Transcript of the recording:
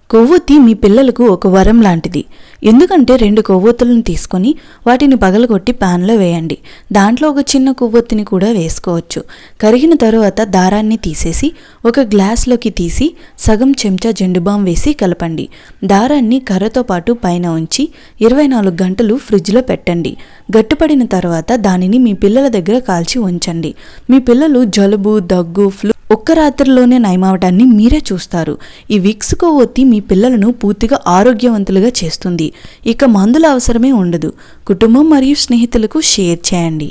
కొవ్వొత్తి మీ పిల్లలకు ఒక వరం లాంటిది. ఎందుకంటే 2 కొవ్వొత్తులను తీసుకొని వాటిని పగలగొట్టి ప్యాన్లో వేయండి. దాంట్లో ఒక చిన్న కొవ్వొత్తిని కూడా వేసుకోవచ్చు. కరిగిన తరువాత దారాన్ని తీసేసి ఒక గ్లాస్లోకి తీసి సగం చెంచా జెండుబాం వేసి కలపండి. దారాన్ని కర్రతో పాటు పైన ఉంచి 24 గంటలు ఫ్రిడ్జ్లో పెట్టండి. గట్టిపడిన తర్వాత దానిని మీ పిల్లల దగ్గర కాల్చి ఉంచండి. మీ పిల్లలు జలుబు, దగ్గు, ఫ్లూ ఒక్క రాత్రిలోనే నయమవటాన్ని మీరే చూస్తారు. ఈ విక్స్ కొవ్వొత్తి మీ పిల్లలను పూర్తిగా ఆరోగ్యవంతులుగా చేస్తుంది. ఇక మందుల అవసరమే ఉండదు. కుటుంబం మరియు స్నేహితులకు షేర్ చేయండి.